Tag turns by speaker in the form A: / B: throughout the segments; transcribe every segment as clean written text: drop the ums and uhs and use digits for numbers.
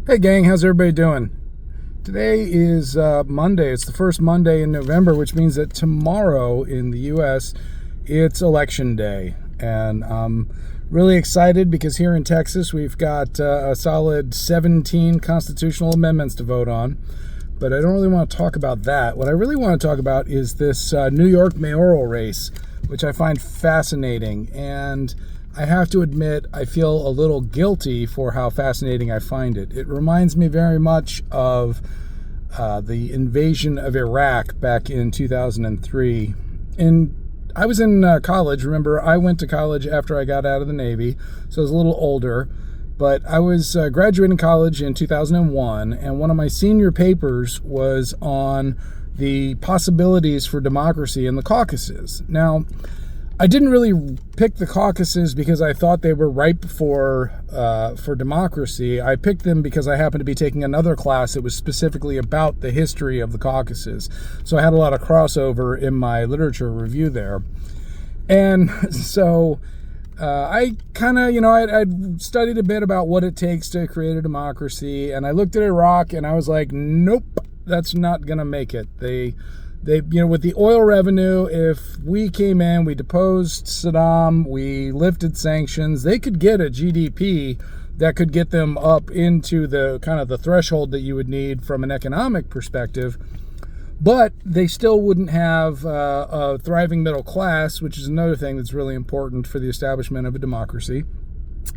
A: Hey gang, how's everybody doing? Today is Monday. It's the first Monday in November, which means that tomorrow in the US, it's election day. And I'm really excited because here in Texas, we've got a solid 17 constitutional amendments to vote on. But I don't really want to talk about that. What I really want to talk about is this New York mayoral race, which I find fascinating. And I have to admit, I feel a little guilty for how fascinating I find it. It reminds me very much of the invasion of Iraq back in 2003. And I was in college. Remember, I went to college after I got out of the Navy, so I was a little older. But I was graduating college in 2001, and one of my senior papers was on the possibilities for democracy in the Caucasus. Now, I didn't really pick the Caucasus because I thought they were ripe for democracy. I picked them because I happened to be taking another class that was specifically about the history of the Caucasus. So I had a lot of crossover in my literature review there. And so I kind of, I'd studied a bit about what it takes to create a democracy. And I looked at Iraq and I was like, nope, that's not going to make it. They, with the oil revenue, if we came in, we deposed Saddam, we lifted sanctions, they could get a GDP that could get them up into the kind of the threshold that you would need from an economic perspective. But they still wouldn't have a thriving middle class, which is another thing that's really important for the establishment of a democracy.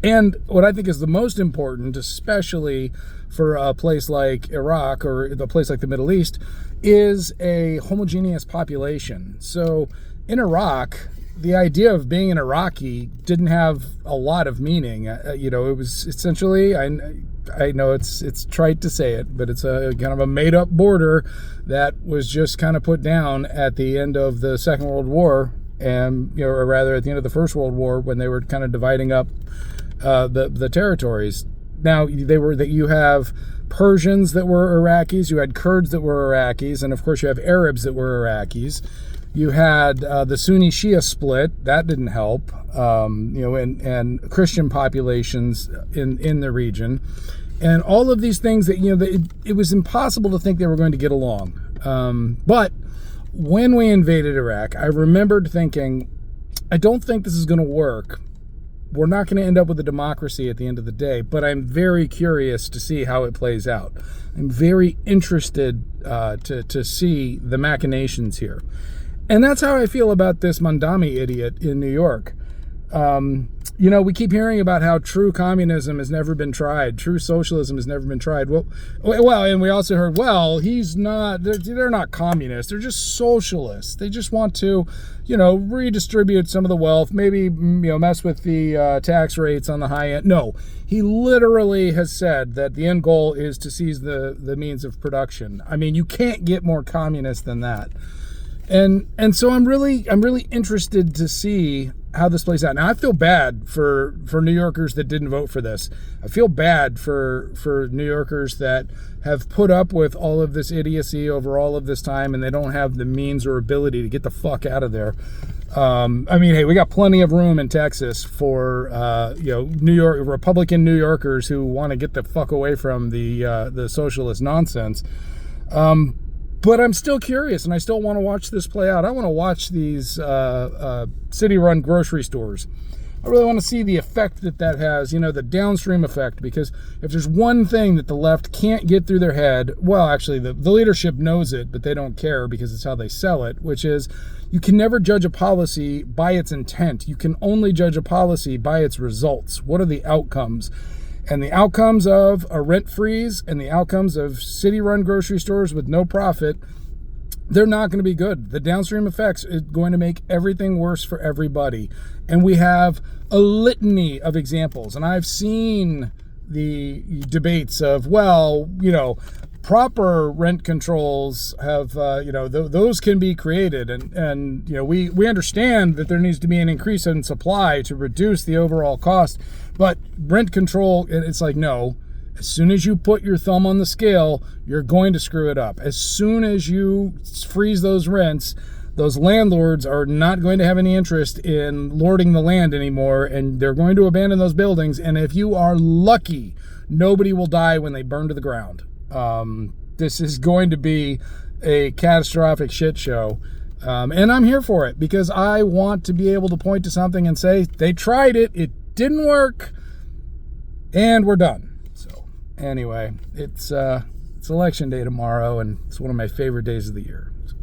A: And what I think is the most important, especially for a place like Iraq or a place like the Middle East, is a homogeneous population. So in Iraq, the idea of being an Iraqi didn't have a lot of meaning. It was essentially, I know it's trite to say it, but it's a kind of a made-up border that was just kind of put down at the end of the Second World War, and or rather at the end of the First World War when they were kind of dividing up the territories. Now you have Persians that were Iraqis, you had Kurds that were Iraqis, and of course you have Arabs that were Iraqis. You had the Sunni Shia split, that didn't help, and Christian populations in the region. And all of these things that, it was impossible to think they were going to get along. But when we invaded Iraq, I remembered thinking, I don't think this is going to work. We're not going to end up with a democracy at the end of the day, but I'm very curious to see how it plays out. I'm very interested to see the machinations here. And that's how I feel about this Mandami idiot in New York. We keep hearing about how true communism has never been tried. True socialism has never been tried. Well, and we also heard, they're not communists. They're just socialists. They just want to, redistribute some of the wealth, maybe, mess with the tax rates on the high end. No, he literally has said that the end goal is to seize the means of production. I mean, you can't get more communist than that. And so I'm really interested to see how this plays out. Now, I feel bad for New Yorkers that didn't vote for this. I feel bad for New Yorkers that have put up with all of this idiocy over all of this time, and they don't have the means or ability to get the fuck out of there. Hey, we got plenty of room in Texas for New York Republican New Yorkers who want to get the fuck away from the socialist nonsense. But I'm still curious, and I still want to watch this play out. I want to watch these city-run grocery stores. I really want to see the effect that has, the downstream effect, because if there's one thing that the left can't get through their head, well, actually, the leadership knows it, but they don't care because it's how they sell it, which is you can never judge a policy by its intent. You can only judge a policy by its results. What are the outcomes? And the outcomes of a rent freeze and the outcomes of city-run grocery stores with no profit, they're not going to be good. The downstream effects is going to make everything worse for everybody. And we have a litany of examples. And I've seen the debates of, proper rent controls have, those can be created. And we understand that there needs to be an increase in supply to reduce the overall cost. But rent control, it's like, no, as soon as you put your thumb on the scale, you're going to screw it up. As soon as you freeze those rents, those landlords are not going to have any interest in lording the land anymore, and they're going to abandon those buildings. And if you are lucky, nobody will die when they burn to the ground. This is going to be a catastrophic shit show. And I'm here for it because I want to be able to point to something and say, they tried it, it didn't work, and we're done. So anyway, it's election day tomorrow, and it's one of my favorite days of the year. So